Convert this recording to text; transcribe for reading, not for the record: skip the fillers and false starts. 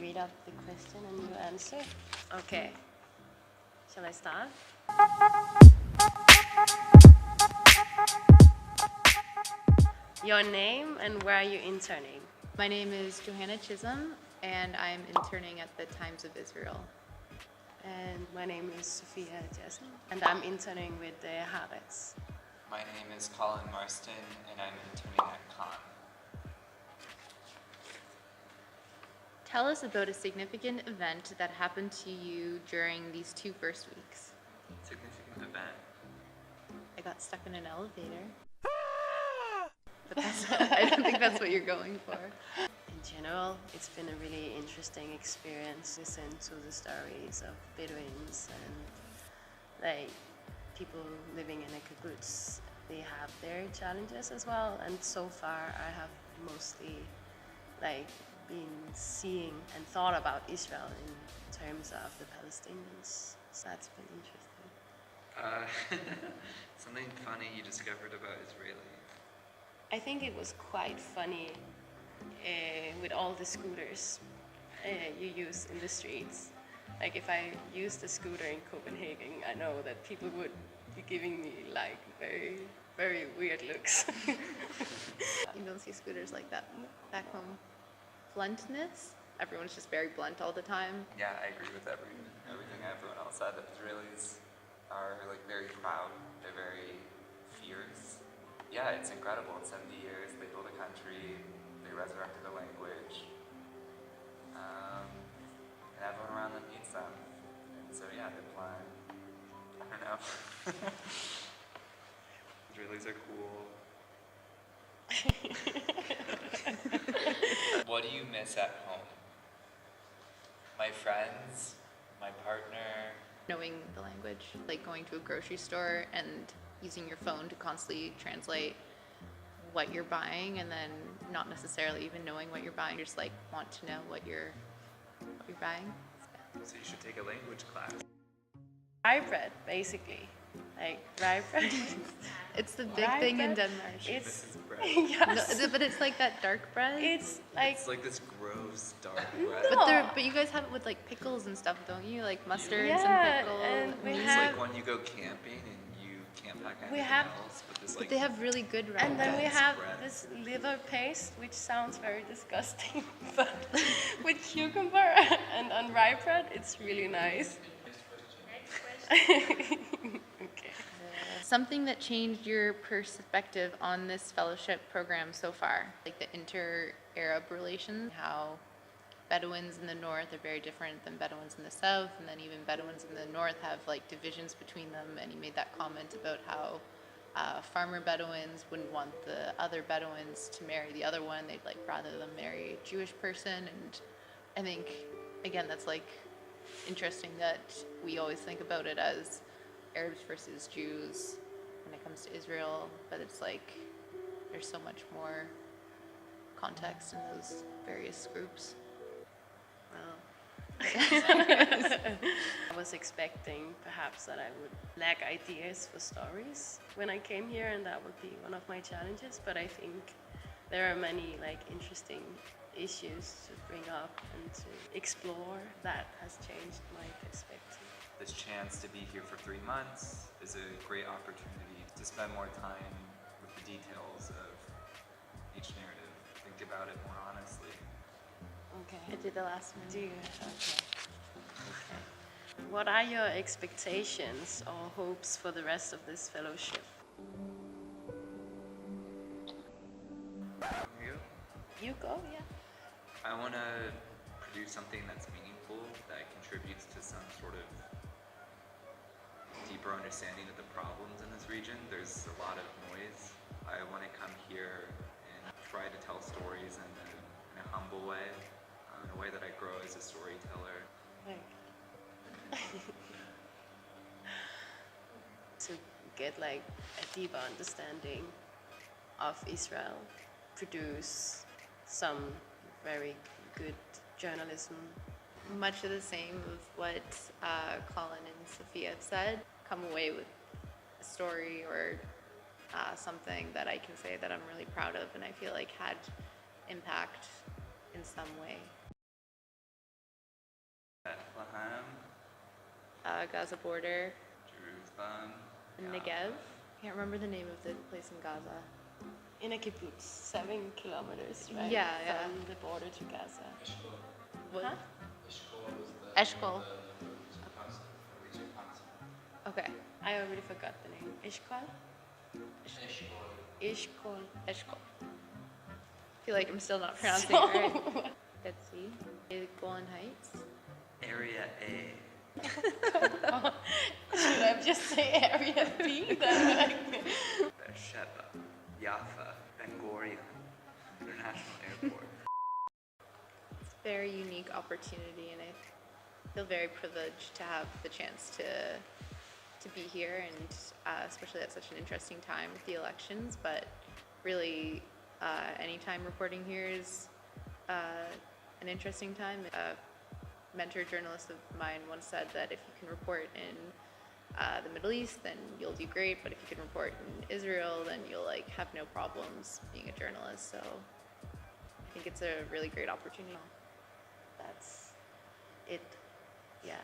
read out the question and you answer? Okay. Shall I start? Your name and where are you interning? My name is Johanna Chisholm, and I'm interning at the Times of Israel. And my name is Sophia Jessen, and I'm interning with the Haaretz. My name is Colin Marston, and I'm interning at Khan. Tell us about a significant event that happened to you during these 2 first weeks. Significant event. I got stuck in an elevator. But I don't think that's what you're going for. In general, it's been a really interesting experience. Listen to the stories of Bedouins and like people living in a kibbutz. They have their challenges as well, and so far I have mostly been seeing and thought about Israel in terms of the Palestinians. So that's been interesting. Something funny you discovered about Israelis. I think it was quite funny with all the scooters you use in the streets. Like if I used a scooter in Copenhagen, I know that people would be giving me like very, very weird looks. You don't see scooters like that back home. Bluntness? Everyone's just very blunt all the time. Yeah, I agree with everything everyone else said. The Israelis are like very proud. They're very fierce. Yeah, it's incredible. In 70 years, they built a country. They resurrected a language. And everyone around them needs them. And so yeah, they're flying. I don't know. Israelis are cool. What do you miss at home? My friends, my partner. Knowing the language, like going to a grocery store and using your phone to constantly translate what you're buying, and then not necessarily even knowing what you're buying, just like want to know what you're buying. So you should take a language class. Rye bread, basically. Like rye bread. It's the big Rye thing in bread, Denmark. It's bread. yes. No, but it's like that dark bread. It's like It's like this gross dark bread. No. But you guys have it with like pickles and stuff, don't you? Like mustards Yeah, and pickles. and we It's have- like when you go camping and you can't pack anything have- else, but this But like they have really good rye and then we bread. have bread. this liver paste, which sounds very disgusting, but with cucumber and on rye bread, it's really nice. Okay. Something that changed your perspective on this fellowship program so far, like the inter-Arab relations, how Bedouins in the north are very different than Bedouins in the south, and then even Bedouins in the north have like divisions between them, and you made that comment about how farmer Bedouins wouldn't want the other Bedouins to marry the other one. They'd like rather them marry a Jewish person, and I think, again, that's like interesting that we always think about it as Arabs versus Jews when it comes to Israel, but it's like there's so much more context in those various groups. Well, I was expecting perhaps that I would lack ideas for stories when I came here, and that would be one of my challenges, but I think there are many like interesting issues to bring up and to explore that has changed my perspective. this chance to be here for 3 months is a great opportunity to spend more time with the details of each narrative. Think about it more honestly. Okay. I did the last one. Do you? Okay. What are your expectations or hopes for the rest of this fellowship? You? You go, yeah. I want to produce something that's meaningful, that contributes to some sort of deeper understanding of the problems in this region. There's a lot of noise. I want to come here and try to tell stories in a humble way, in a way that I grow as a storyteller. Like, to get like a deeper understanding of Israel, produce some very good journalism. Much of the same of what Colin and Sophia have said. Come away with a story or something that I can say that I'm really proud of and I feel like had impact in some way. Gaza border, Jerusalem. and yeah. Negev. Can't remember the name of the place in Gaza. In a kibbutz, 7 kilometers, right? Yeah, yeah. From the border to Gaza. What? Huh? Eshkol. Okay. I already forgot the name. Ishkol? Ishkol. Eshkol. I feel like I'm still not pronouncing it right. Dead Sea. Golan Heights. Area A. Should I just say Area B? Beersheba, Jaffa, Ben Gurion International Airport. It's a very unique opportunity, and I feel very privileged to have the chance to be here, and especially at such an interesting time with the elections. But really, anytime reporting here is an interesting time. A mentor journalist of mine once said that if you can report in the Middle East, then you'll do great. But if you can report in Israel, then you'll have no problems being a journalist. So I think it's a really great opportunity. That's it. Yeah.